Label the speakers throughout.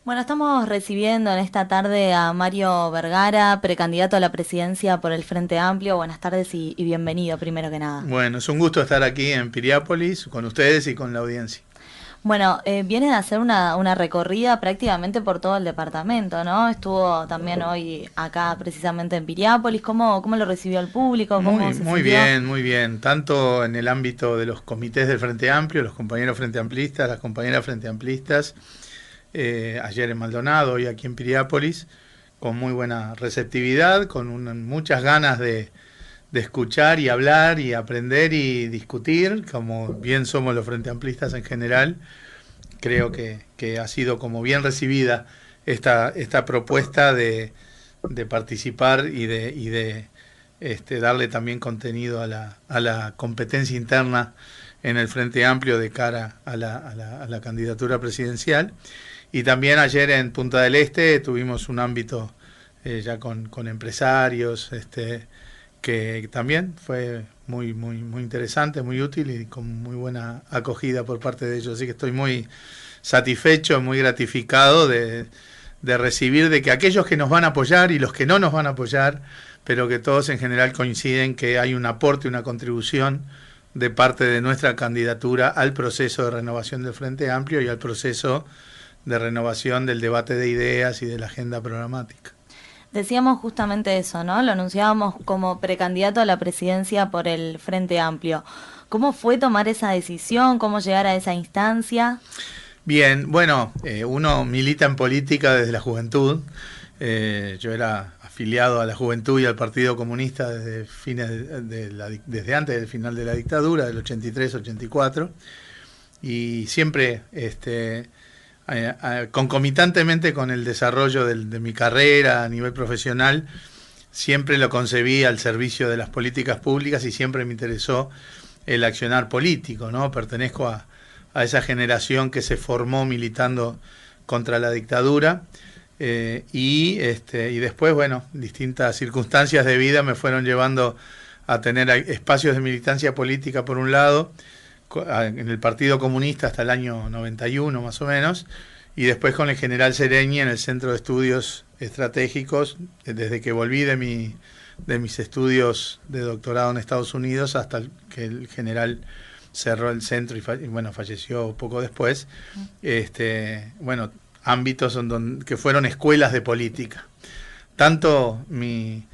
Speaker 1: Bueno, estamos recibiendo en esta tarde a Mario Vergara, precandidato a la presidencia por el Frente Amplio. Buenas tardes y bienvenido, primero que nada.
Speaker 2: Bueno, es un gusto estar aquí en Piriápolis con ustedes y con la audiencia.
Speaker 1: Bueno, viene de hacer una recorrida prácticamente por todo el departamento, ¿no? Estuvo también hoy acá precisamente en Piriápolis. ¿Cómo lo recibió el público? ¿Cómo
Speaker 2: Muy,
Speaker 1: se
Speaker 2: muy
Speaker 1: sintió?
Speaker 2: bien, muy bien. Tanto en el ámbito de los comités del Frente Amplio, los compañeros Frente Amplistas, las compañeras Frente Amplistas, ayer en Maldonado, hoy aquí en Piriápolis, con muy buena receptividad, con muchas ganas de escuchar y hablar y aprender y discutir, como bien somos los Frente Amplistas en general. Creo que ha sido como bien recibida esta propuesta de participar y de darle también contenido a la competencia interna en el Frente Amplio de cara a la candidatura presidencial. Y también ayer en Punta del Este tuvimos un ámbito ya con empresarios, que también fue muy interesante, muy útil y con muy buena acogida por parte de ellos. Así que estoy muy satisfecho, muy gratificado de recibir de que aquellos que nos van a apoyar y los que no nos van a apoyar, pero que todos en general coinciden que hay un aporte, una contribución de parte de nuestra candidatura al proceso de renovación del Frente Amplio y al proceso de renovación del debate de ideas y de la agenda programática.
Speaker 1: Decíamos justamente eso, ¿no? Lo anunciábamos como precandidato a la presidencia por el Frente Amplio. ¿Cómo fue tomar esa decisión? ¿Cómo llegar a esa instancia?
Speaker 2: Bien, bueno, uno milita en política desde la juventud. Yo era afiliado a la juventud y al Partido Comunista desde desde antes del final de la dictadura, del 83-84, y siempre concomitantemente con el desarrollo de mi carrera a nivel profesional, siempre lo concebí al servicio de las políticas públicas y siempre me interesó el accionar político, ¿no? Pertenezco a esa generación que se formó militando contra la dictadura, y después, bueno, distintas circunstancias de vida me fueron llevando a tener espacios de militancia política por un lado, en el Partido Comunista hasta el año 91 más o menos, y después con el general Sereñi en el Centro de Estudios Estratégicos, desde que volví de mis estudios de doctorado en Estados Unidos hasta que el general cerró el centro y bueno, falleció poco después. Bueno, ámbitos que fueron escuelas de política. Tanto mi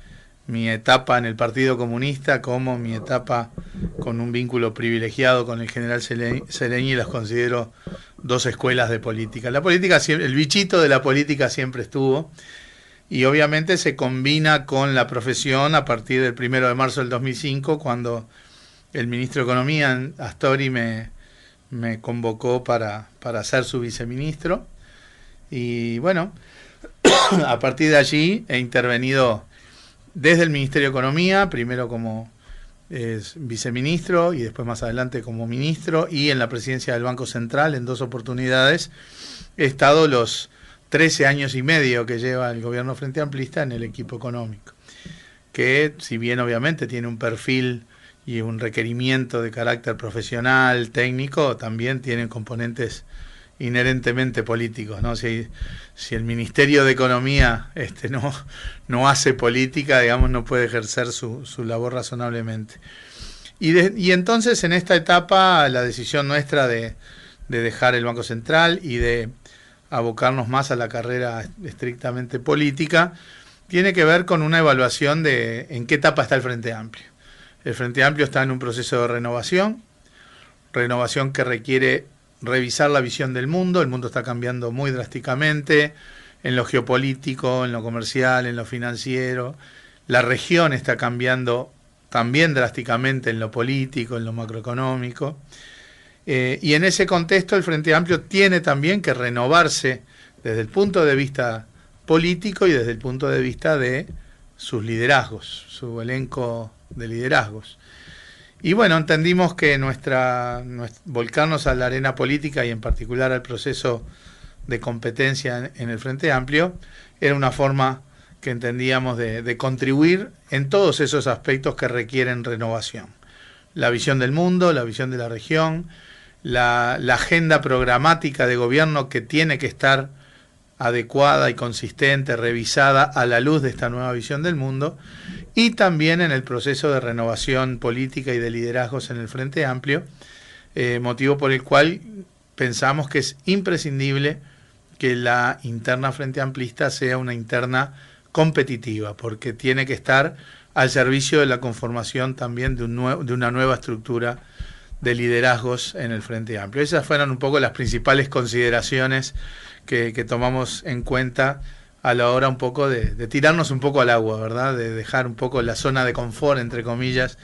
Speaker 2: etapa en el Partido Comunista como mi etapa con un vínculo privilegiado con el general Sereñi las considero dos escuelas de política. La política, el bichito de la política siempre estuvo, y obviamente se combina con la profesión a partir del 1 de marzo del 2005, cuando el ministro de Economía, Astori, me convocó para ser su viceministro. Y bueno, a partir de allí he intervenido desde el Ministerio de Economía, primero como viceministro y después más adelante como ministro, y en la presidencia del Banco Central en dos oportunidades. He estado los 13 años y medio que lleva el gobierno Frente Amplista en el equipo económico, que si bien obviamente tiene un perfil y un requerimiento de carácter profesional, técnico, también tiene componentes inherentemente políticos, ¿no? Si el Ministerio de Economía no hace política, digamos, no puede ejercer su labor razonablemente. Y entonces en esta etapa la decisión nuestra de dejar el Banco Central y de abocarnos más a la carrera estrictamente política tiene que ver con una evaluación de en qué etapa está el Frente Amplio. El Frente Amplio está en un proceso de renovación que requiere revisar la visión del mundo. El mundo está cambiando muy drásticamente en lo geopolítico, en lo comercial, en lo financiero. La región está cambiando también drásticamente en lo político, en lo macroeconómico. Y en ese contexto el Frente Amplio tiene también que renovarse desde el punto de vista político y desde el punto de vista de sus liderazgos, su elenco de liderazgos. Y bueno, entendimos que volcarnos a la arena política y en particular al proceso de competencia en el Frente Amplio era una forma que entendíamos de contribuir en todos esos aspectos que requieren renovación. La visión del mundo, la visión de la región, la agenda programática de gobierno que tiene que estar adecuada y consistente, revisada a la luz de esta nueva visión del mundo, y también en el proceso de renovación política y de liderazgos en el Frente Amplio, motivo por el cual pensamos que es imprescindible que la interna Frente Amplista sea una interna competitiva, porque tiene que estar al servicio de la conformación también de una nueva estructura de liderazgos en el Frente Amplio. Esas fueron un poco las principales consideraciones que tomamos en cuenta a la hora un poco de tirarnos un poco al agua, ¿verdad? De dejar un poco la zona de confort, entre comillas,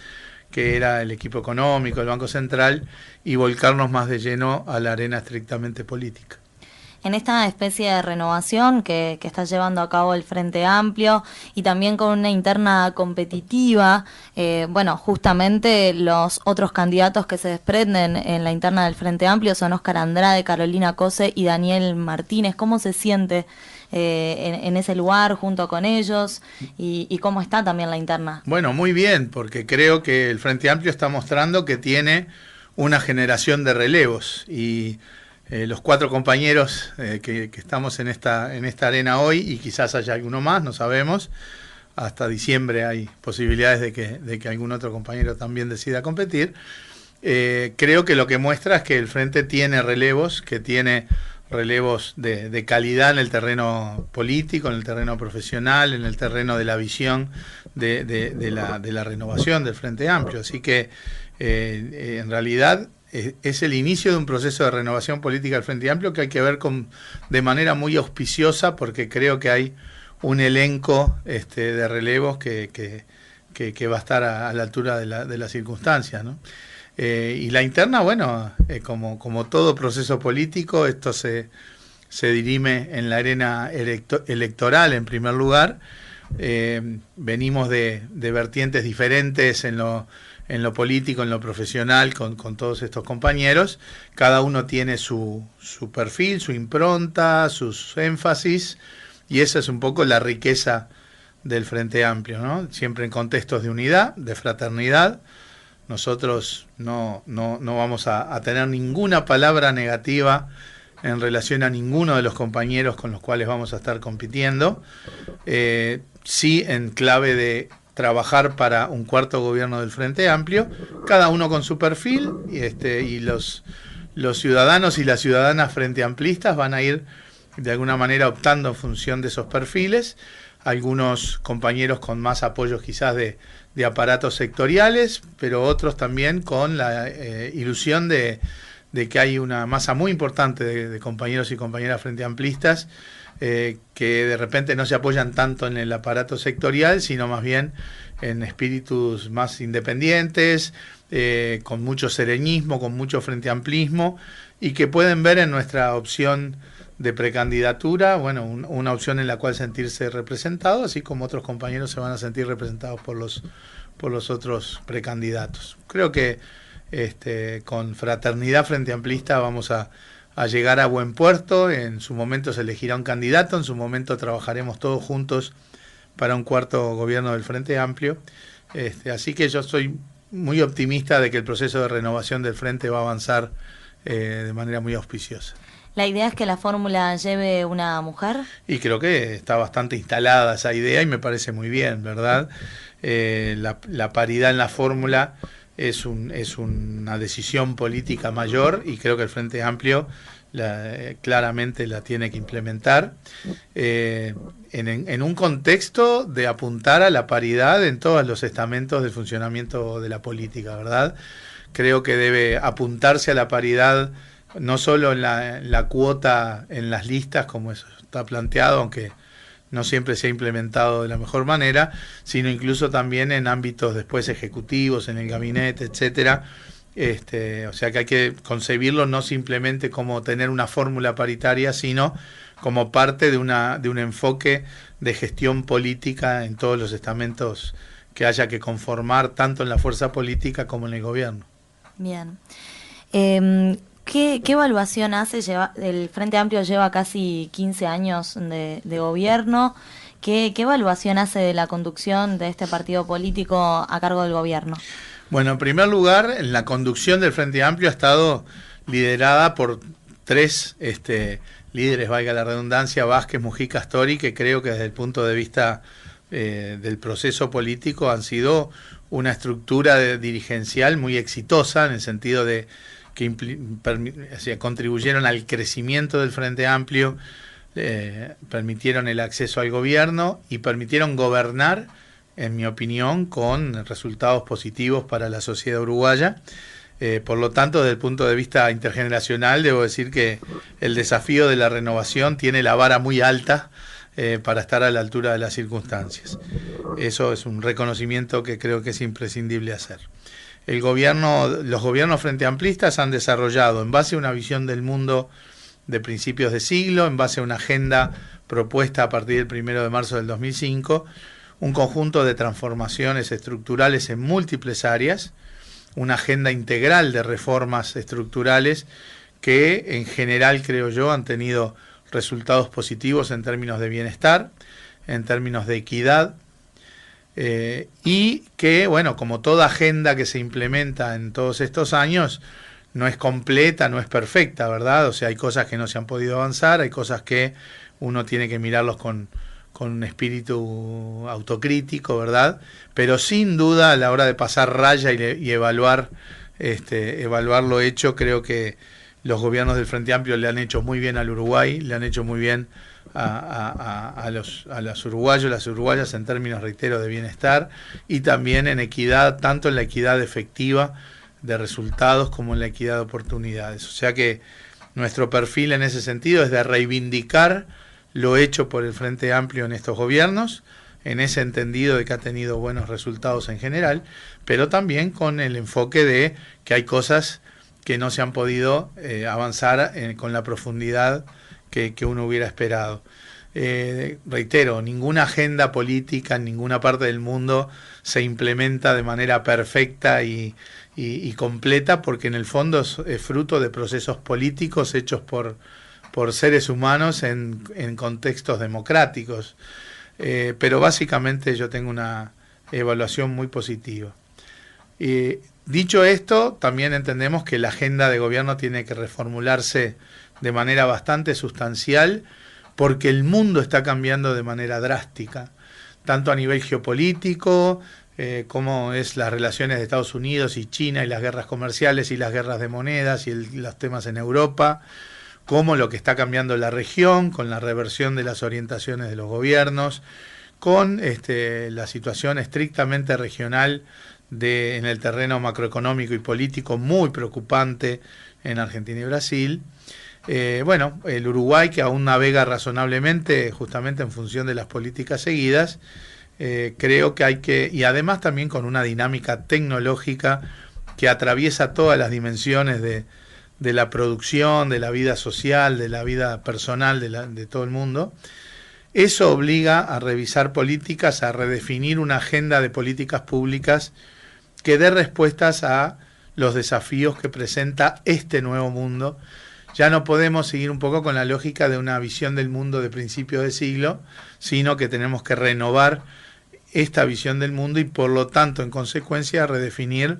Speaker 2: que era el equipo económico, el Banco Central, y volcarnos más de lleno a la arena estrictamente política.
Speaker 1: En esta especie de renovación que está llevando a cabo el Frente Amplio y también con una interna competitiva, bueno, justamente los otros candidatos que se desprenden en la interna del Frente Amplio son Óscar Andrade, Carolina Cose y Daniel Martínez. ¿Cómo se siente en ese lugar junto con ellos y cómo está también la interna?
Speaker 2: Bueno, muy bien, porque creo que el Frente Amplio está mostrando que tiene una generación de relevos y los 4 compañeros que estamos en esta arena hoy, y quizás haya alguno más, no sabemos, hasta diciembre hay posibilidades de que algún otro compañero también decida competir. Creo que lo que muestra es que el Frente tiene relevos, que tiene relevos de calidad en el terreno político, en el terreno profesional, en el terreno de la visión de la renovación del Frente Amplio. Así que en realidad es el inicio de un proceso de renovación política del Frente Amplio que hay que ver de manera muy auspiciosa, porque creo que hay un elenco de relevos que va a estar a la altura de las circunstancias, ¿no? Y la interna, bueno, como todo proceso político, esto se dirime en la arena electoral en primer lugar. Venimos de vertientes diferentes en lo político, en lo profesional, con todos estos compañeros. Cada uno tiene su perfil, su impronta, sus énfasis, y esa es un poco la riqueza del Frente Amplio, ¿no? Siempre en contextos de unidad, de fraternidad. Nosotros no vamos a tener ninguna palabra negativa en relación a ninguno de los compañeros con los cuales vamos a estar compitiendo. Sí, en clave de trabajar para un cuarto gobierno del Frente Amplio, cada uno con su perfil, y los ciudadanos y las ciudadanas frente amplistas van a ir de alguna manera optando en función de esos perfiles. Algunos compañeros con más apoyos quizás de aparatos sectoriales, pero otros también con la ilusión de que hay una masa muy importante de compañeros y compañeras frente amplistas que de repente no se apoyan tanto en el aparato sectorial, sino más bien en espíritus más independientes, con mucho sereñismo, con mucho frente amplismo, y que pueden ver en nuestra opción de precandidatura, bueno, una opción en la cual sentirse representado, así como otros compañeros se van a sentir representados por los otros precandidatos. Creo que con fraternidad frente amplista vamos a llegar a buen puerto. En su momento se elegirá un candidato, en su momento trabajaremos todos juntos para un cuarto gobierno del Frente Amplio. Así que yo soy muy optimista de que el proceso de renovación del Frente va a avanzar de manera muy auspiciosa.
Speaker 1: ¿La idea es que la fórmula lleve una mujer?
Speaker 2: Y creo que está bastante instalada esa idea y me parece muy bien, ¿verdad? La paridad en la fórmula es una decisión política mayor, y creo que el Frente Amplio claramente la tiene que implementar en un contexto de apuntar a la paridad en todos los estamentos del funcionamiento de la política, ¿verdad? Creo que debe apuntarse a la paridad no solo en la cuota en las listas, como eso está planteado, aunque no siempre se ha implementado de la mejor manera, sino incluso también en ámbitos después ejecutivos, en el gabinete, etcétera. O sea que hay que concebirlo no simplemente como tener una fórmula paritaria, sino como parte de un enfoque de gestión política en todos los estamentos que haya que conformar, tanto en la fuerza política como en el gobierno.
Speaker 1: Bien. ¿Qué evaluación hace? El Frente Amplio lleva casi 15 años de gobierno. ¿Qué evaluación hace de la conducción de este partido político a cargo del gobierno?
Speaker 2: Bueno, en primer lugar, la conducción del Frente Amplio ha estado liderada por 3 líderes, valga la redundancia, Vázquez, Mujica, Astori, que creo que desde el punto de vista del proceso político han sido una estructura dirigencial muy exitosa, en el sentido de que contribuyeron al crecimiento del Frente Amplio, permitieron el acceso al gobierno y permitieron gobernar, en mi opinión, con resultados positivos para la sociedad uruguaya. Por lo tanto, desde el punto de vista intergeneracional, debo decir que el desafío de la renovación tiene la vara muy alta para estar a la altura de las circunstancias. Eso es un reconocimiento que creo que es imprescindible hacer. Los gobiernos frente amplistas han desarrollado, en base a una visión del mundo de principios de siglo, en base a una agenda propuesta a partir del 1 de marzo del 2005, un conjunto de transformaciones estructurales en múltiples áreas, una agenda integral de reformas estructurales que en general, creo yo, han tenido resultados positivos en términos de bienestar, en términos de equidad, y que, bueno, como toda agenda que se implementa en todos estos años, no es completa, no es perfecta, ¿verdad? O sea, hay cosas que no se han podido avanzar, hay cosas que uno tiene que mirarlos con un espíritu autocrítico, ¿verdad? Pero sin duda, a la hora de pasar raya y evaluar lo hecho, creo que los gobiernos del Frente Amplio le han hecho muy bien al Uruguay, le han hecho muy bien a los uruguayos, las uruguayas, en términos, reitero, de bienestar, y también en equidad, tanto en la equidad efectiva de resultados como en la equidad de oportunidades. O sea que nuestro perfil en ese sentido es de reivindicar lo hecho por el Frente Amplio en estos gobiernos, en ese entendido de que ha tenido buenos resultados en general, pero también con el enfoque de que hay cosas que no se han podido avanzar con la profundidad que uno hubiera esperado. Reitero, ninguna agenda política en ninguna parte del mundo se implementa de manera perfecta y completa, porque en el fondo es fruto de procesos políticos hechos por seres humanos en contextos democráticos. Pero básicamente yo tengo una evaluación muy positiva. Dicho esto, también entendemos que la agenda de gobierno tiene que reformularse de manera bastante sustancial, porque el mundo está cambiando de manera drástica, tanto a nivel geopolítico, como es las relaciones de Estados Unidos y China, y las guerras comerciales y las guerras de monedas y los temas en Europa, como lo que está cambiando la región, con la reversión de las orientaciones de los gobiernos, con la situación estrictamente regional en el terreno macroeconómico y político muy preocupante en Argentina y Brasil. Bueno, el Uruguay, que aún navega razonablemente, justamente en función de las políticas seguidas, creo que hay que, y además también con una dinámica tecnológica que atraviesa todas las dimensiones de la producción, de la vida social, de la vida personal de todo el mundo. Eso obliga a revisar políticas, a redefinir una agenda de políticas públicas que dé respuestas a los desafíos que presenta este nuevo mundo. Ya no podemos seguir un poco con la lógica de una visión del mundo de principio de siglo, sino que tenemos que renovar esta visión del mundo y, por lo tanto, en consecuencia, redefinir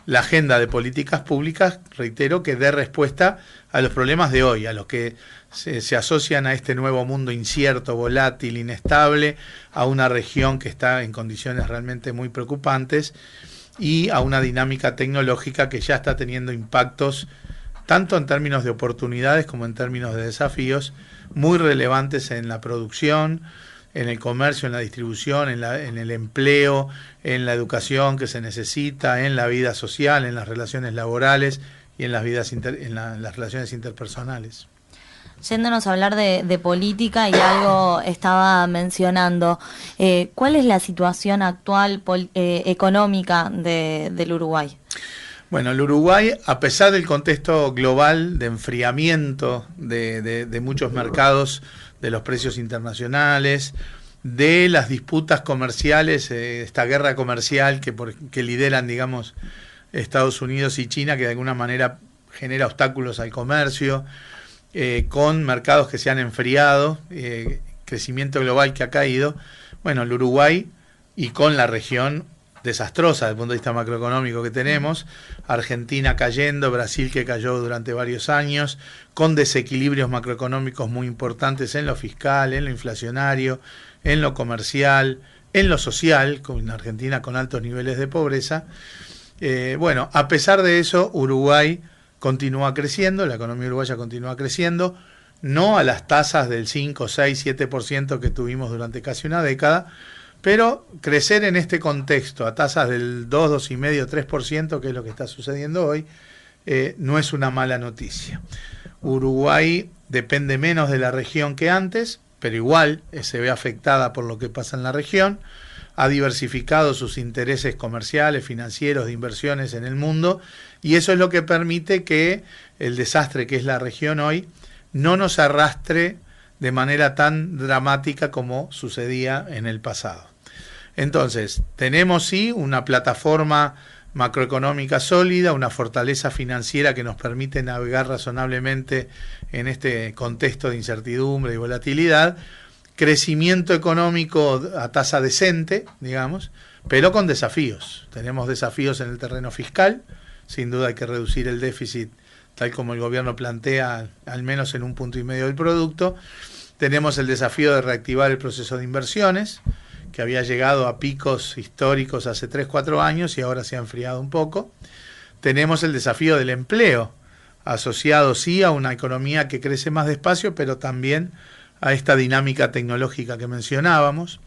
Speaker 2: la agenda de políticas públicas, reitero, que dé respuesta a los problemas de hoy, a los que se asocian a este nuevo mundo incierto, volátil, inestable, a una región que está en condiciones realmente muy preocupantes, y a una dinámica tecnológica que ya está teniendo impactos tanto en términos de oportunidades como en términos de desafíos muy relevantes en la producción, en el comercio, en la distribución, en el empleo, en la educación que se necesita, en la vida social, en las relaciones laborales y en las las relaciones interpersonales.
Speaker 1: Yéndonos a hablar de política, y algo estaba mencionando, ¿cuál es la situación actual económica del Uruguay?
Speaker 2: Bueno, el Uruguay, a pesar del contexto global de enfriamiento de muchos mercados, de los precios internacionales, de las disputas comerciales, esta guerra comercial que lideran, digamos, Estados Unidos y China, que de alguna manera genera obstáculos al comercio, con mercados que se han enfriado, crecimiento global que ha caído. Bueno, el Uruguay, y con la región, desastrosa desde el punto de vista macroeconómico que tenemos, Argentina cayendo, Brasil que cayó durante varios años, con desequilibrios macroeconómicos muy importantes en lo fiscal, en lo inflacionario, en lo comercial, en lo social, con Argentina con altos niveles de pobreza. Bueno, a pesar de eso, Uruguay continúa creciendo, la economía uruguaya continúa creciendo, no a las tasas del 5, 6, 7% que tuvimos durante casi una década, pero crecer en este contexto a tasas del 2, 2,5, 3%, que es lo que está sucediendo hoy, no es una mala noticia. Uruguay depende menos de la región que antes, pero igual se ve afectada por lo que pasa en la región, ha diversificado sus intereses comerciales, financieros, de inversiones en el mundo, y eso es lo que permite que el desastre que es la región hoy no nos arrastre de manera tan dramática como sucedía en el pasado. Entonces, tenemos sí una plataforma macroeconómica sólida, una fortaleza financiera que nos permite navegar razonablemente en este contexto de incertidumbre y volatilidad, crecimiento económico a tasa decente, digamos, pero con desafíos. Tenemos desafíos en el terreno fiscal, sin duda hay que reducir el déficit tal como el gobierno plantea, al menos en 1,5 puntos del producto. Tenemos el desafío de reactivar el proceso de inversiones, que había llegado a picos históricos hace 3, 4 años y ahora se ha enfriado un poco. Tenemos el desafío del empleo, asociado sí a una economía que crece más despacio, pero también a esta dinámica tecnológica que mencionábamos.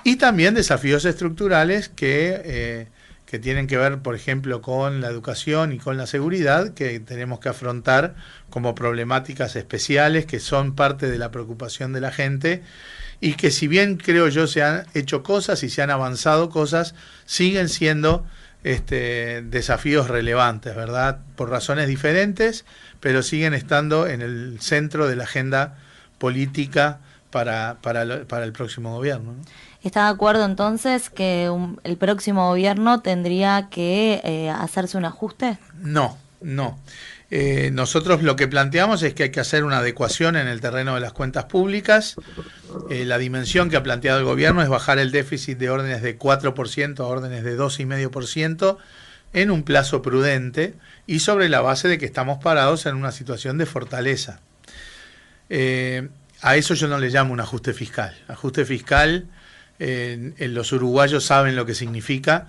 Speaker 2: Y también desafíos estructurales que tienen que ver, por ejemplo, con la educación y con la seguridad, que tenemos que afrontar como problemáticas especiales que son parte de la preocupación de la gente, y que si bien creo yo se han hecho cosas y se han avanzado cosas, siguen siendo desafíos relevantes, ¿verdad? Por razones diferentes, pero siguen estando en el centro de la agenda política para el próximo gobierno, ¿no?
Speaker 1: ¿Está de acuerdo entonces que el próximo gobierno tendría que hacerse un ajuste?
Speaker 2: No. Nosotros lo que planteamos es que hay que hacer una adecuación en el terreno de las cuentas públicas. La dimensión que ha planteado el gobierno es bajar el déficit de órdenes de 4% a órdenes de 2,5% en un plazo prudente y sobre la base de que estamos parados en una situación de fortaleza. A eso yo no le llamo un ajuste fiscal. Ajuste fiscal, los uruguayos saben lo que significa.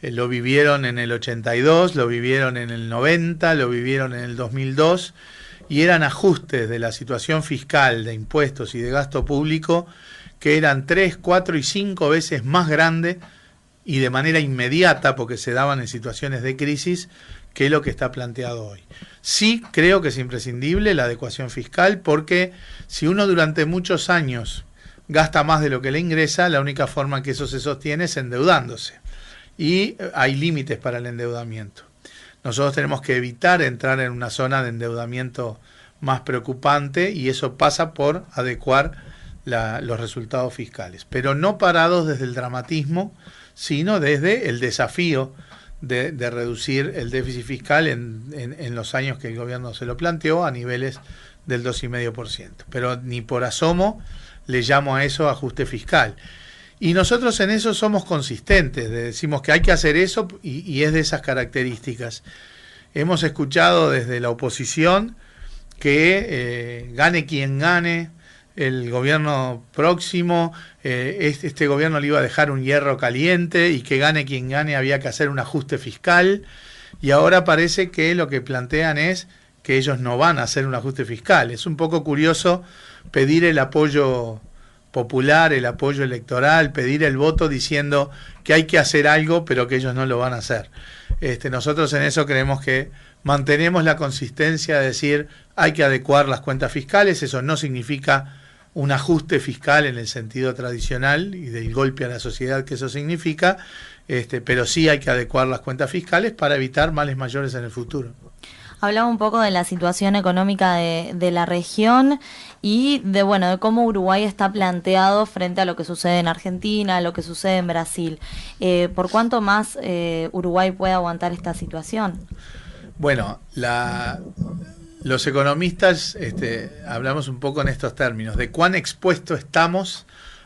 Speaker 2: Lo vivieron en el 82, lo vivieron en el 90, lo vivieron en el 2002, y eran ajustes de la situación fiscal, de impuestos y de gasto público que eran 3, 4 y 5 veces más grandes y de manera inmediata, porque se daban en situaciones de crisis, que lo que está planteado hoy. Sí creo que es imprescindible la adecuación fiscal, porque si uno durante muchos años gasta más de lo que le ingresa, la única forma en que eso se sostiene es endeudándose. Y hay límites para el endeudamiento. Nosotros tenemos que evitar entrar en una zona de endeudamiento más preocupante, y eso pasa por adecuar los resultados fiscales, pero no parados desde el dramatismo, sino desde el desafío de reducir el déficit fiscal en los años que el gobierno se lo planteó a niveles del 2,5%. Pero ni por asomo le llamo a eso ajuste fiscal. Y nosotros en eso somos consistentes, decimos que hay que hacer eso y es de esas características. Hemos escuchado desde la oposición que gane quien gane el gobierno próximo, este gobierno le iba a dejar un hierro caliente, y que gane quien gane había que hacer un ajuste fiscal, y ahora parece que lo que plantean es que ellos no van a hacer un ajuste fiscal. Es un poco curioso pedir el apoyo popular, el apoyo electoral, pedir el voto diciendo que hay que hacer algo, pero que ellos no lo van a hacer. Nosotros en eso creemos que mantenemos la consistencia de decir hay que adecuar las cuentas fiscales. Eso no significa un ajuste fiscal en el sentido tradicional y del golpe a la sociedad que eso significa, pero sí hay que adecuar las cuentas fiscales para evitar males mayores en el futuro.
Speaker 1: Hablaba un poco de la situación económica de la región y de cómo Uruguay está planteado frente a lo que sucede en Argentina, a lo que sucede en Brasil. ¿Por cuánto más Uruguay puede aguantar esta situación?
Speaker 2: Bueno, los economistas hablamos un poco en estos términos, de cuán expuestos estamos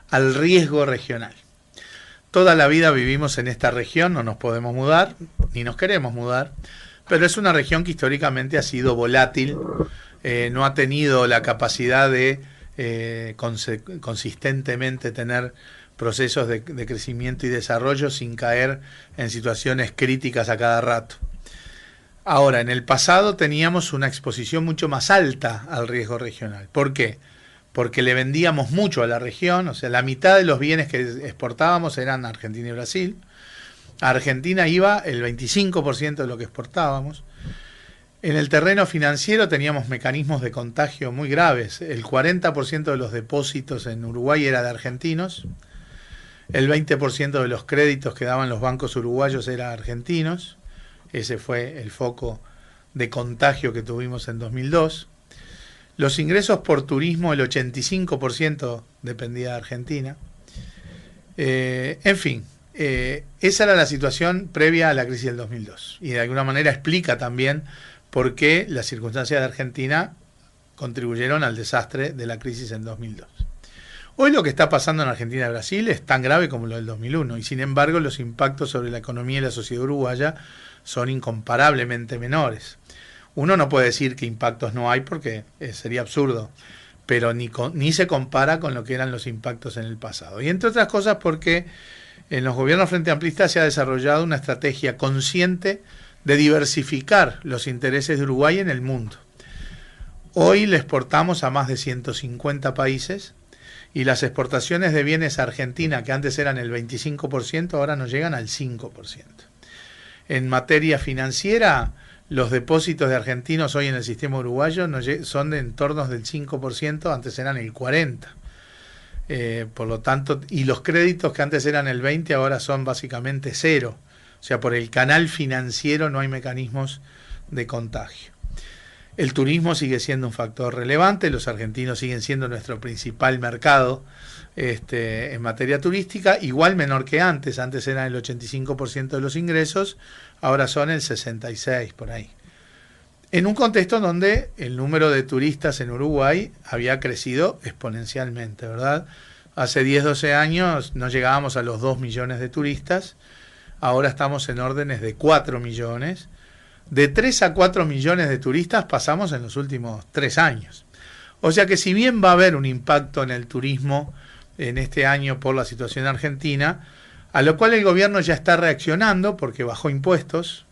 Speaker 2: al riesgo regional. Toda la vida vivimos en esta región, no nos podemos mudar, ni nos queremos mudar, pero es una región que históricamente ha sido volátil, no ha tenido la capacidad de consistentemente tener procesos de crecimiento y desarrollo sin caer en situaciones críticas a cada rato. Ahora, en el pasado teníamos una exposición mucho más alta al riesgo regional. ¿Por qué? Porque le vendíamos mucho a la región, o sea, la mitad de los bienes que exportábamos eran Argentina y Brasil. A Argentina iba el 25% de lo que exportábamos. En el terreno financiero teníamos mecanismos de contagio muy graves. El 40% de los depósitos en Uruguay era de argentinos. El 20% de los créditos que daban los bancos uruguayos era argentinos. Ese fue el foco de contagio que tuvimos en 2002. Los ingresos por turismo, el 85% dependía de Argentina. En fin, esa era la situación previa a la crisis del 2002. Y de alguna manera explica también por qué las circunstancias de Argentina contribuyeron al desastre de la crisis en 2002. Hoy lo que está pasando en Argentina y Brasil es tan grave como lo del 2001, y sin embargo los impactos sobre la economía y la sociedad uruguaya son incomparablemente menores. Uno no puede decir que impactos no hay porque sería absurdo, pero ni se compara con lo que eran los impactos en el pasado. Y entre otras cosas porque en los gobiernos frente amplistas se ha desarrollado una estrategia consciente de diversificar los intereses de Uruguay en el mundo. Hoy le exportamos a más de 150 países y las exportaciones de bienes a Argentina, que antes eran el 25%, ahora nos llegan al 5%. En materia financiera, los depósitos de argentinos hoy en el sistema uruguayo son de entornos del 5%, antes eran el 40%. Por lo tanto, y los créditos que antes eran el 20%, ahora son básicamente cero. O sea, por el canal financiero no hay mecanismos de contagio. El turismo sigue siendo un factor relevante, los argentinos siguen siendo nuestro principal mercado en materia turística, igual menor que antes era el 85% de los ingresos, ahora son el 66% por ahí. En un contexto donde el número de turistas en Uruguay había crecido exponencialmente, ¿verdad? Hace 10, 12 años no llegábamos a los 2 millones de turistas, ahora estamos en órdenes de 4 millones. De 3 a 4 millones de turistas pasamos en los últimos 3 años. O sea que si bien va a haber un impacto en el turismo en este año por la situación argentina, a lo cual el gobierno ya está reaccionando porque bajó impuestos,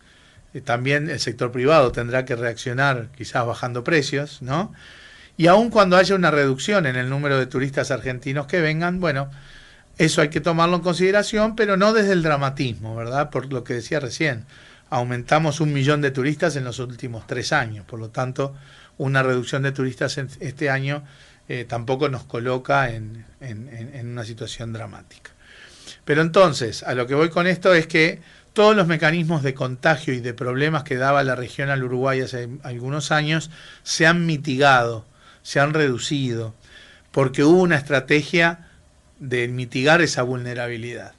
Speaker 2: también el sector privado tendrá que reaccionar quizás bajando precios, ¿no? Y aun cuando haya una reducción en el número de turistas argentinos que vengan, bueno, eso hay que tomarlo en consideración, pero no desde el dramatismo, ¿verdad? Por lo que decía recién, aumentamos 1 millón de turistas en los últimos 3 años, por lo tanto, una reducción de turistas este año tampoco nos coloca en una situación dramática. Pero entonces, a lo que voy con esto es que todos los mecanismos de contagio y de problemas que daba la región al Uruguay hace algunos años se han mitigado, se han reducido, porque hubo una estrategia de mitigar esa vulnerabilidad.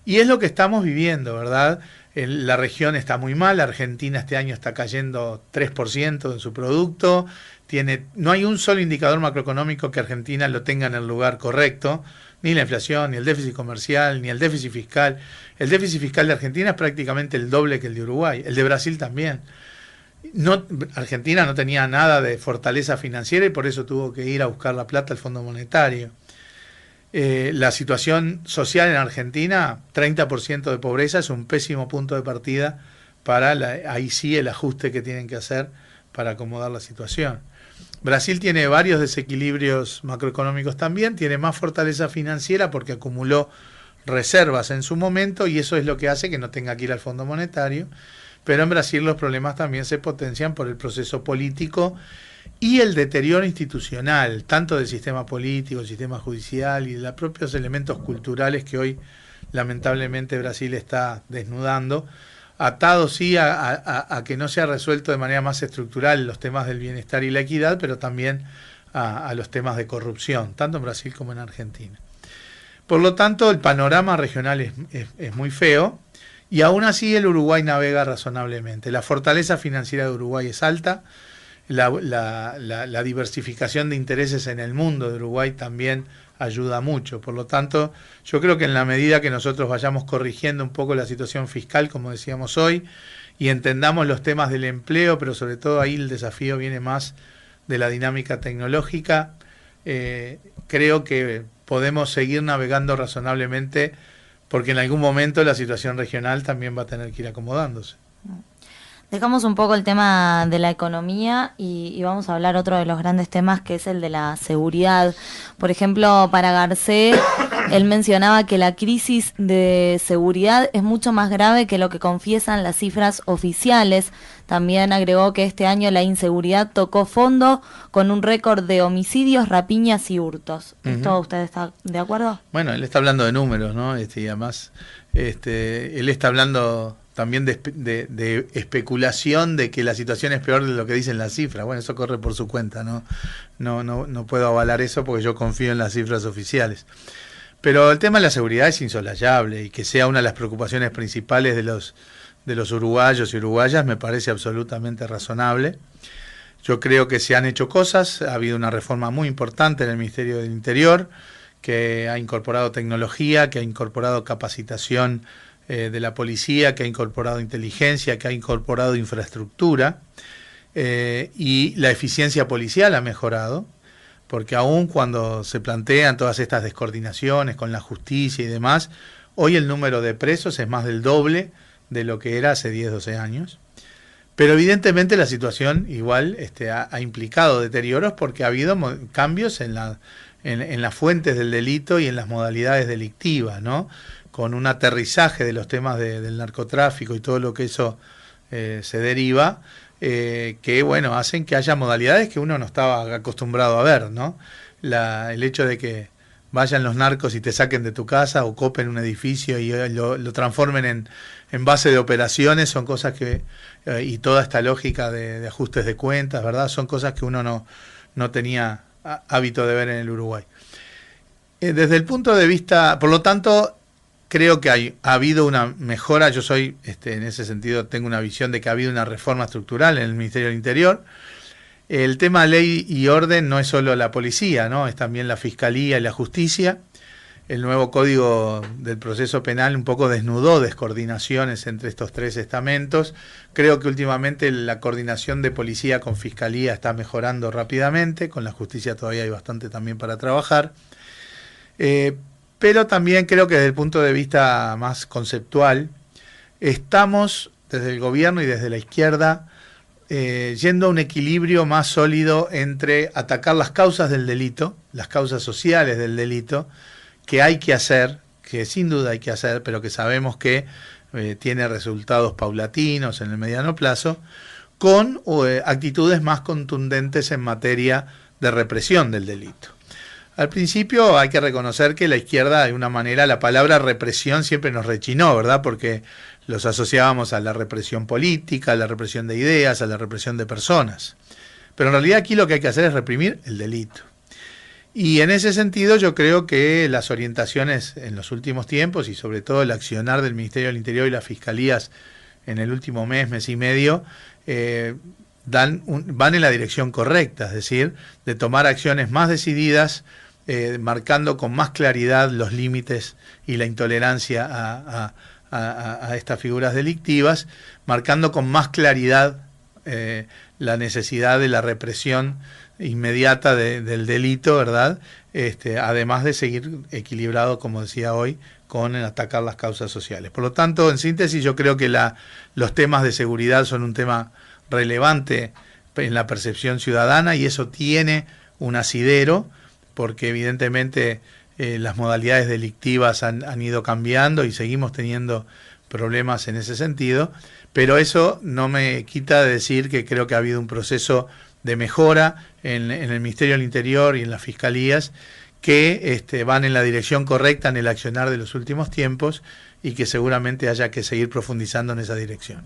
Speaker 2: Y es lo que estamos viviendo, ¿verdad? La región está muy mal, Argentina este año está cayendo 3% en su producto, no hay un solo indicador macroeconómico que Argentina lo tenga en el lugar correcto, ni la inflación, ni el déficit comercial, ni el déficit fiscal. El déficit fiscal de Argentina es prácticamente el doble que el de Uruguay, el de Brasil también. Argentina no tenía nada de fortaleza financiera y por eso tuvo que ir a buscar la plata al Fondo Monetario. La situación social en Argentina, 30% de pobreza, es un pésimo punto de partida para ahí sí el ajuste que tienen que hacer para acomodar la situación. Brasil tiene varios desequilibrios macroeconómicos también, tiene más fortaleza financiera porque acumuló reservas en su momento y eso es lo que hace que no tenga que ir al Fondo Monetario, pero en Brasil los problemas también se potencian por el proceso político y el deterioro institucional, tanto del sistema político, el sistema judicial y de los propios elementos culturales que hoy lamentablemente Brasil está desnudando, atado sí a que no se ha resuelto de manera más estructural los temas del bienestar y la equidad, pero también a los temas de corrupción, tanto en Brasil como en Argentina. Por lo tanto, el panorama regional es muy feo y aún así el Uruguay navega razonablemente. La fortaleza financiera de Uruguay es alta, la diversificación de intereses en el mundo de Uruguay también ayuda mucho. Por lo tanto, yo creo que en la medida que nosotros vayamos corrigiendo un poco la situación fiscal, como decíamos hoy, y entendamos los temas del empleo, pero sobre todo ahí el desafío viene más de la dinámica tecnológica, creo que podemos seguir navegando razonablemente, porque en algún momento la situación regional también va a tener que ir acomodándose.
Speaker 1: Dejamos un poco el tema de la economía y vamos a hablar otro de los grandes temas, que es el de la seguridad. Por ejemplo, para Garcés, él mencionaba que la crisis de seguridad es mucho más grave que lo que confiesan las cifras oficiales. También agregó que este año la inseguridad tocó fondo con un récord de homicidios, rapiñas y hurtos. ¿Esto usted está de acuerdo?
Speaker 2: Bueno, él está hablando de números, ¿no? Y además, él está hablando también de especulación de que la situación es peor de lo que dicen las cifras. Bueno, eso corre por su cuenta, ¿no? No puedo avalar eso porque yo confío en las cifras oficiales. Pero el tema de la seguridad es insolayable, y que sea una de las preocupaciones principales de los uruguayos y uruguayas me parece absolutamente razonable. Yo creo que se han hecho cosas, ha habido una reforma muy importante en el Ministerio del Interior, que ha incorporado tecnología, que ha incorporado capacitación de la policía, que ha incorporado inteligencia, que ha incorporado infraestructura, y la eficiencia policial ha mejorado, porque aún cuando se plantean todas estas descoordinaciones con la justicia y demás, hoy el número de presos es más del doble de lo que era hace 10, 12 años. Pero evidentemente la situación igual ha implicado deterioros, porque ha habido cambios en las fuentes del delito y en las modalidades delictivas, ¿no? Con un aterrizaje de los temas del narcotráfico y todo lo que eso se deriva, que bueno, hacen que haya modalidades que uno no estaba acostumbrado a ver, ¿no? El hecho de que vayan los narcos y te saquen de tu casa o copen un edificio y lo transformen en base de operaciones, son cosas que, y toda esta lógica de ajustes de cuentas, ¿verdad? Son cosas que uno no tenía hábito de ver en el Uruguay. Desde el punto de vista, por lo tanto, creo que ha habido una mejora. Yo soy, en ese sentido, tengo una visión de que ha habido una reforma estructural en el Ministerio del Interior. El tema de ley y orden no es solo la policía, ¿no? Es también la fiscalía y la justicia. El nuevo Código del Proceso Penal un poco desnudó descoordinaciones entre estos tres estamentos. Creo que últimamente la coordinación de policía con fiscalía está mejorando rápidamente. Con la justicia todavía hay bastante también para trabajar. Pero también creo que desde el punto de vista más conceptual, estamos desde el gobierno y desde la izquierda yendo a un equilibrio más sólido entre atacar las causas del delito, las causas sociales del delito, que hay que hacer, que sin duda hay que hacer, pero que sabemos que tiene resultados paulatinos en el mediano plazo, con actitudes más contundentes en materia de represión del delito. Al principio hay que reconocer que la izquierda, de una manera, la palabra represión siempre nos rechinó, ¿verdad? Porque los asociábamos a la represión política, a la represión de ideas, a la represión de personas. Pero en realidad aquí lo que hay que hacer es reprimir el delito. Y en ese sentido yo creo que las orientaciones en los últimos tiempos, y sobre todo el accionar del Ministerio del Interior y las fiscalías en el último mes y medio, van en la dirección correcta, es decir, de tomar acciones más decididas, marcando con más claridad los límites y la intolerancia a estas figuras delictivas, marcando con más claridad la necesidad de la represión inmediata del delito, ¿verdad? Además de seguir equilibrado, como decía hoy, con atacar las causas sociales. Por lo tanto, en síntesis, yo creo que los temas de seguridad son un tema relevante en la percepción ciudadana, y eso tiene un asidero, porque evidentemente las modalidades delictivas han ido cambiando y seguimos teniendo problemas en ese sentido, pero eso no me quita de decir que creo que ha habido un proceso de mejora en el Ministerio del Interior y en las fiscalías que van en la dirección correcta en el accionar de los últimos tiempos, y que seguramente haya que seguir profundizando en esa dirección.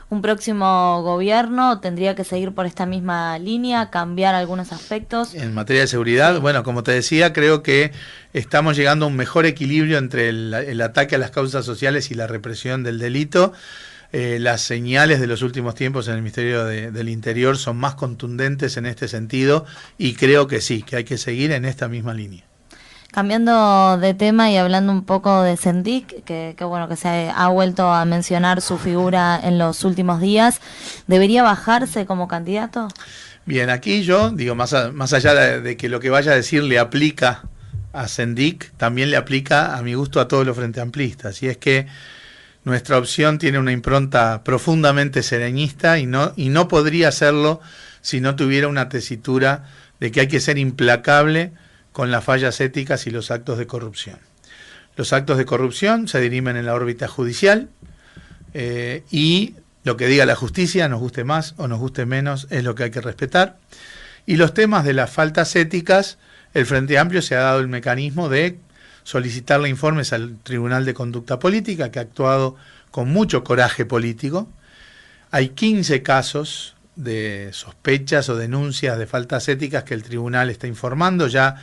Speaker 1: ¿Un próximo gobierno tendría que seguir por esta misma línea, cambiar algunos aspectos?
Speaker 2: En materia de seguridad, sí. Bueno, como te decía, creo que estamos llegando a un mejor equilibrio entre el ataque a las causas sociales y la represión del delito. Las señales de los últimos tiempos en el Ministerio del Interior son más contundentes en este sentido, y creo que sí, que hay que seguir en esta misma línea.
Speaker 1: Cambiando de tema y hablando un poco de Sendik, que bueno, que se ha vuelto a mencionar su figura en los últimos días, ¿debería bajarse como candidato?
Speaker 2: Bien, aquí yo digo, más allá de que lo que vaya a decir le aplica a Sendik, también le aplica a mi gusto a todos los frente amplistas, y es que nuestra opción tiene una impronta profundamente sereñista y no podría serlo si no tuviera una tesitura de que hay que ser implacable con las fallas éticas y los actos de corrupción. Los actos de corrupción se dirimen en la órbita judicial y lo que diga la justicia, nos guste más o nos guste menos, es lo que hay que respetar. Y los temas de las faltas éticas, el Frente Amplio se ha dado el mecanismo de solicitarle informes al Tribunal de Conducta Política, que ha actuado con mucho coraje político. Hay 15 casos de sospechas o denuncias de faltas éticas que el tribunal está informando. Ya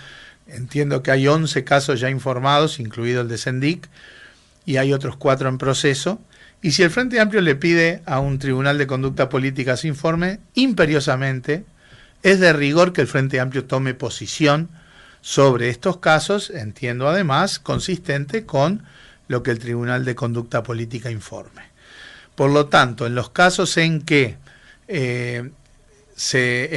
Speaker 2: entiendo que hay 11 casos ya informados, incluido el de Sendik, y hay otros 4 en proceso. Y si el Frente Amplio le pide a un Tribunal de Conducta Política ese informe, imperiosamente, es de rigor que el Frente Amplio tome posición sobre estos casos, entiendo además, consistente con lo que el Tribunal de Conducta Política informe. Por lo tanto, en los casos en que el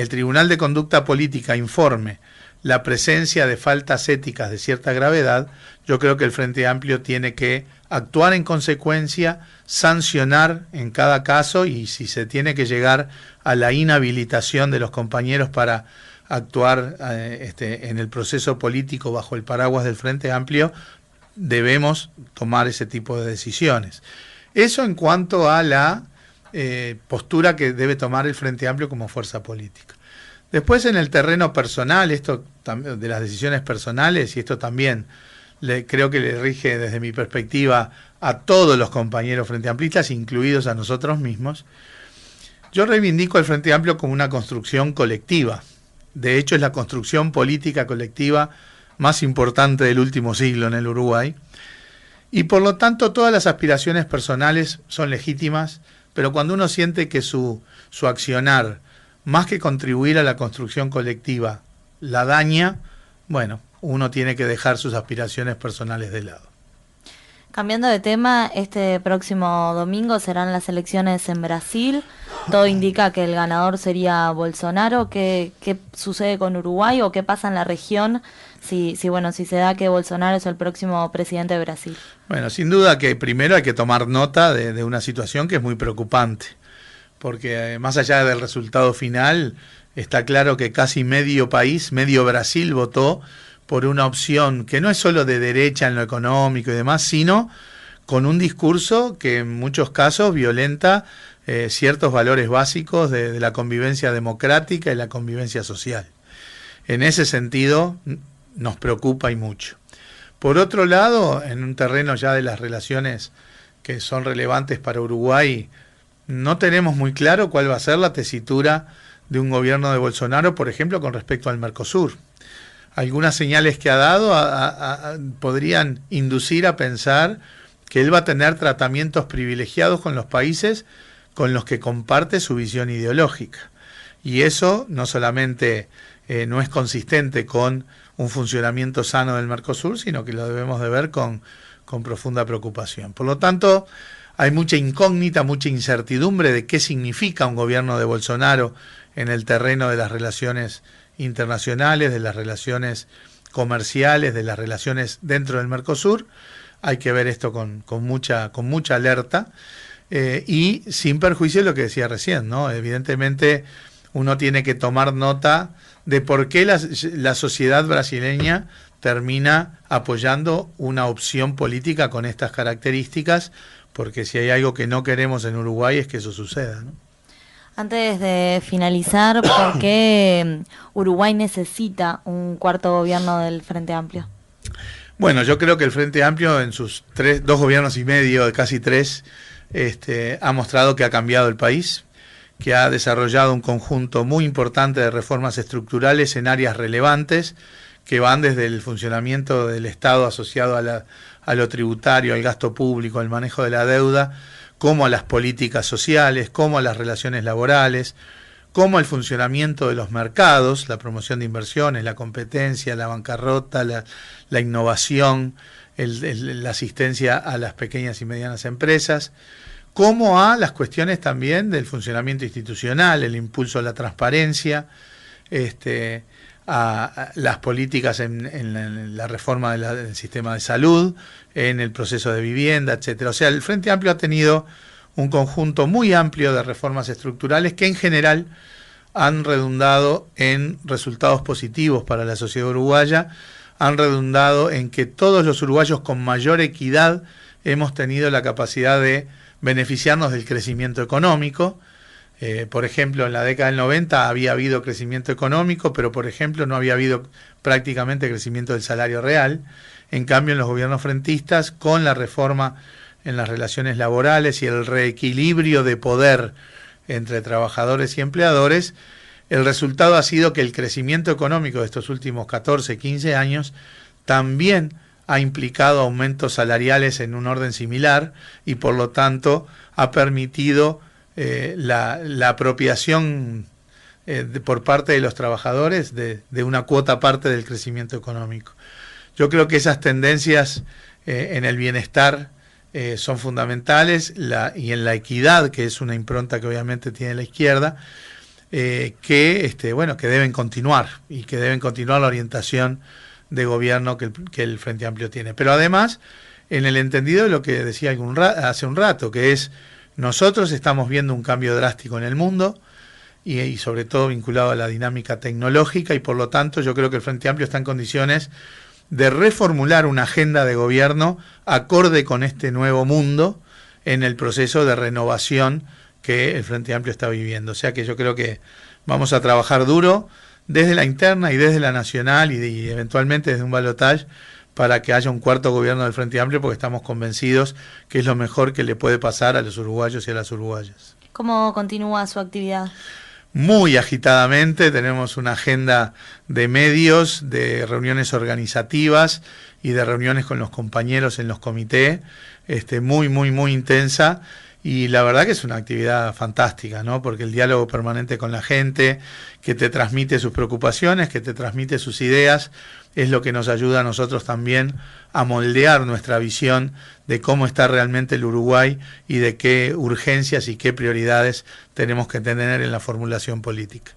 Speaker 2: Tribunal de Conducta Política informe la presencia de faltas éticas de cierta gravedad, yo creo que el Frente Amplio tiene que actuar en consecuencia, sancionar en cada caso, y si se tiene que llegar a la inhabilitación de los compañeros para actuar en el proceso político bajo el paraguas del Frente Amplio, debemos tomar ese tipo de decisiones. Eso en cuanto a la postura que debe tomar el Frente Amplio como fuerza política. Después, en el terreno personal, esto de las decisiones personales, y esto también creo que le rige desde mi perspectiva a todos los compañeros frente amplistas, incluidos a nosotros mismos, yo reivindico el Frente Amplio como una construcción colectiva. De hecho, es la construcción política colectiva más importante del último siglo en el Uruguay. Y por lo tanto, todas las aspiraciones personales son legítimas, pero cuando uno siente que su accionar, más que contribuir a la construcción colectiva, la daña, bueno, uno tiene que dejar sus aspiraciones personales de lado.
Speaker 1: Cambiando de tema, este próximo domingo serán las elecciones en Brasil. Todo indica que el ganador sería Bolsonaro. ¿Qué sucede con Uruguay o qué pasa en la región si se da que Bolsonaro es el próximo presidente de Brasil?
Speaker 2: Bueno, sin duda que primero hay que tomar nota de una situación que es muy preocupante, porque más allá del resultado final, está claro que casi medio país, medio Brasil votó por una opción que no es solo de derecha en lo económico y demás, sino con un discurso que en muchos casos violenta ciertos valores básicos de la convivencia democrática y la convivencia social. En ese sentido, nos preocupa y mucho. Por otro lado, en un terreno ya de las relaciones que son relevantes para Uruguay, no tenemos muy claro cuál va a ser la tesitura de un gobierno de Bolsonaro, por ejemplo, con respecto al Mercosur. Algunas señales que ha dado podrían inducir a pensar que él va a tener tratamientos privilegiados con los países con los que comparte su visión ideológica. Y eso no solamente no es consistente con un funcionamiento sano del Mercosur, sino que lo debemos de ver con profunda preocupación. Por lo tanto, hay mucha incógnita, mucha incertidumbre de qué significa un gobierno de Bolsonaro en el terreno de las relaciones internacionales, de las relaciones comerciales, de las relaciones dentro del Mercosur. Hay que ver esto con mucha alerta y sin perjuicio de lo que decía recién, ¿no? Evidentemente uno tiene que tomar nota de por qué la sociedad brasileña termina apoyando una opción política con estas características, porque si hay algo que no queremos en Uruguay es que eso suceda, ¿no?
Speaker 1: Antes de finalizar, ¿por qué Uruguay necesita un cuarto gobierno del Frente Amplio?
Speaker 2: Bueno, yo creo que el Frente Amplio en sus 2 gobiernos y medio, casi 3, ha mostrado que ha cambiado el país, que ha desarrollado un conjunto muy importante de reformas estructurales en áreas relevantes, que van desde el funcionamiento del Estado asociado a lo tributario, al gasto público, al manejo de la deuda, como a las políticas sociales, como a las relaciones laborales, como el funcionamiento de los mercados, la promoción de inversiones, la competencia, la bancarrota, la innovación, la asistencia a las pequeñas y medianas empresas, como a las cuestiones también del funcionamiento institucional, el impulso a la transparencia, a las políticas en la reforma del sistema de salud, en el proceso de vivienda, etcétera. O sea, el Frente Amplio ha tenido un conjunto muy amplio de reformas estructurales que en general han redundado en resultados positivos para la sociedad uruguaya, han redundado en que todos los uruguayos con mayor equidad hemos tenido la capacidad de beneficiarnos del crecimiento económico. Por ejemplo, en la década del 90 había habido crecimiento económico, pero por ejemplo no había habido prácticamente crecimiento del salario real. En cambio, en los gobiernos frentistas, con la reforma en las relaciones laborales y el reequilibrio de poder entre trabajadores y empleadores, el resultado ha sido que el crecimiento económico de estos últimos 14, 15 años también ha implicado aumentos salariales en un orden similar y por lo tanto ha permitido la apropiación por parte de los trabajadores de una cuota parte del crecimiento económico. Yo creo que esas tendencias en el bienestar son fundamentales y en la equidad, que es una impronta que obviamente tiene la izquierda, que deben continuar y que deben continuar la orientación de gobierno que el Frente Amplio tiene. Pero además, en el entendido de lo que decía hace un rato, que es nosotros estamos viendo un cambio drástico en el mundo y sobre todo vinculado a la dinámica tecnológica y por lo tanto yo creo que el Frente Amplio está en condiciones de reformular una agenda de gobierno acorde con este nuevo mundo en el proceso de renovación que el Frente Amplio está viviendo. O sea que yo creo que vamos a trabajar duro desde la interna y desde la nacional y eventualmente desde un balotaje para que haya un cuarto gobierno del Frente Amplio, porque estamos convencidos que es lo mejor que le puede pasar a los uruguayos y a las uruguayas.
Speaker 1: ¿Cómo continúa su actividad?
Speaker 2: Muy agitadamente, tenemos una agenda de medios, de reuniones organizativas y de reuniones con los compañeros en los comités, muy intensa. Y la verdad que es una actividad fantástica, ¿no? Porque el diálogo permanente con la gente, que te transmite sus preocupaciones, que te transmite sus ideas, es lo que nos ayuda a nosotros también a moldear nuestra visión de cómo está realmente el Uruguay y de qué urgencias y qué prioridades tenemos que tener en la formulación política.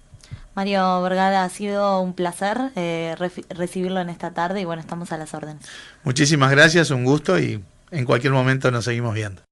Speaker 1: Mario Vergara, ha sido un placer recibirlo en esta tarde y bueno, estamos a las órdenes.
Speaker 2: Muchísimas gracias, un gusto y en cualquier momento nos seguimos viendo.